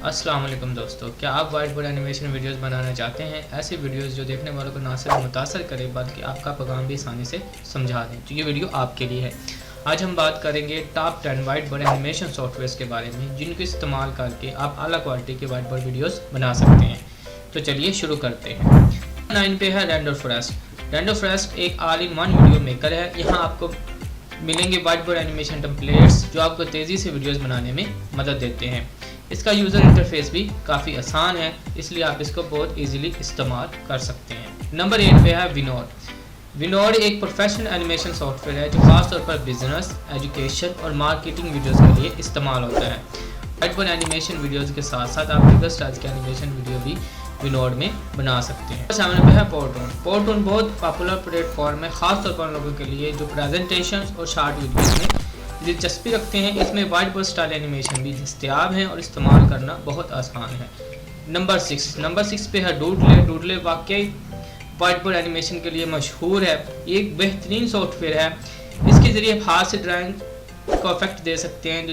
अस्सलाम वालेकुम दोस्तों, क्या आप वाइट बोर्ड एनिमेशन वीडियोस बनाना चाहते हैं? ऐसे वीडियोस जो देखने वालों को ना सिर्फ मुतासर करे बल्कि आपका पैगाम भी आसानी से समझा दें, तो ये वीडियो आपके लिए है। आज हम बात करेंगे top 10 white board animation softwares के बारे में जिनके इस्तेमाल करके आप अला क्वालिटी के वाइट बोर्ड वीडियोस बना सकते हैं। तो चलिए शुरू करते हैं। 9 पे है रेंडर फॉरेस्ट। रेंडर फॉरेस्ट एक all in one video maker है। यहाँ आपको मिलेंगे वाइट बोर्ड एनिमेशन टेम्पलेट्स जो आपको तेज़ी से वीडियोस बनाने में मदद देते हैं। इसका यूज़र इंटरफेस भी काफ़ी आसान है, इसलिए आप इसको बहुत इजीली इस्तेमाल कर सकते हैं। नंबर 8 पे है विनोड। विनोड एक प्रोफेशनल एनिमेशन सॉफ्टवेयर है जो खासतौर पर बिजनेस, एजुकेशन और मार्केटिंग वीडियोस के लिए इस्तेमाल होता है। वाइट बोर्ड एनिमेशन वीडियोस के साथ साथ आप दीगर स्टाइल्स के एनिमेशन वीडियो भी विनोड में बना सकते हैं। सामने पे है पोर्टून। पोर्टून बहुत पॉपुलर प्लेटफॉर्म है, खासतौर पर लोगों के लिए जो प्रेजेंटेशन और शॉर्ट वीडियोस में दिलचस्पी रखते हैं। इसमें वाइट बोर्ड स्टाइल एनिमेशन भी दस्तयाब हैं और इस्तेमाल करना बहुत आसान है। नंबर 6 पे है डूडले। डूडले वाकई वाइट बोर्ड एनिमेशन के लिए मशहूर है। ये एक बेहतरीन सॉफ्टवेयर है। इसके ज़रिए आप हाथ से ड्राइंग को इफेक्ट दे सकते हैं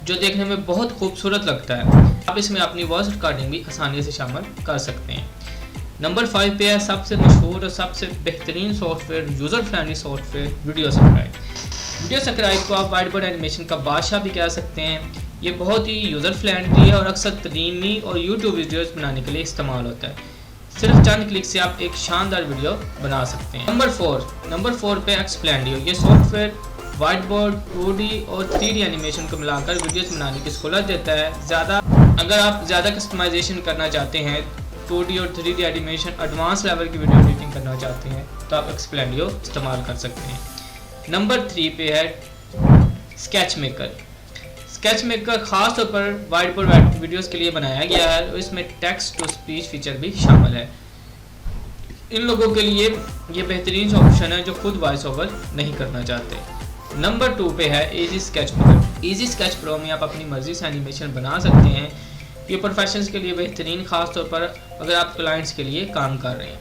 जो देखने में बहुत खूबसूरत लगता है। आप इसमें अपनी वॉइस रिकॉर्डिंग भी आसानी से शामिल कर सकते हैं। नंबर 5 पे है सबसे मशहूर और सबसे बेहतरीन software, user friendly software video scribe. Video scribe को आप वाइट बोर्ड एनिमेशन का बादशाह भी कह सकते हैं। ये बहुत ही यूज़र फ्रेंडली है और अक्सर तलीमी और यूट्यूब वीडियोस बनाने के लिए इस्तेमाल होता है। सिर्फ चंद क्लिक से आप एक शानदार वीडियो बना सकते हैं। नंबर 4 पे एक्सप्लेंडियो। ये सॉफ्टवेयर वाइट बोर्ड, 2D और 3D एनिमेशन को मिलाकर वीडियोस बनाने की सहूलत देता है। अगर आप ज़्यादा कस्टमाइजेशन करना चाहते हैं, 2D और 3D एनिमेशन एडवांस लेवल की वीडियो एडिटिंग करना चाहते हैं, तो आप एक्सप्लेंडियो इस्तेमाल कर सकते हैं। नंबर 3 पे है स्केच मेकर। स्केच मेकर खास तौर पर वाइट बोर्ड वीडियोस के लिए बनाया गया है और इसमें टेक्स्ट टू स्पीच फीचर भी शामिल है। इन लोगों के लिए ये बेहतरीन ऑप्शन है जो खुद वॉइस ओवर नहीं करना चाहते। नंबर 2 पे है easy sketch pro. Easy sketch pro में आप अपनी मर्जी से एनिमेशन बना सकते हैं। ये प्रोफेशनल्स के लिए बेहतरीन, खास तौर पर अगर आप क्लाइंट्स के लिए काम कर रहे हैं।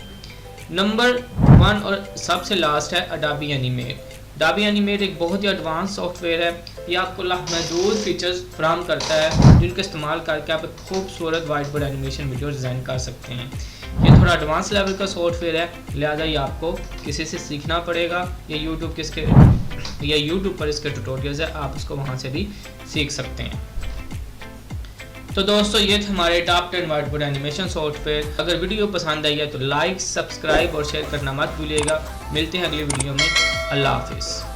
नंबर 1 और सबसे लास्ट है अडोबी एनिमेट। अडोबी एनिमेट एक बहुत ही एडवांस सॉफ्टवेयर है। ये आपको लामहदूद फीचर्स फराहम करता है जिनका इस्तेमाल करके आप एक खूबसूरत white board animation video design कर सकते हैं। ये थोड़ा एडवांस लेवल का सॉफ्टवेयर है, लिहाजा ये आपको किसी से सीखना पड़ेगा या यूट्यूब पर इसके ट्यूटोरियल्स है, आप उसको वहाँ से भी सीख सकते हैं। तो दोस्तों, ये थे हमारे top 10 white board animation software. अगर वीडियो पसंद आई है तो लाइक, सब्सक्राइब और शेयर करना मत भूलिएगा। मिलते हैं अगली वीडियो में। अल्लाह हाफिज़।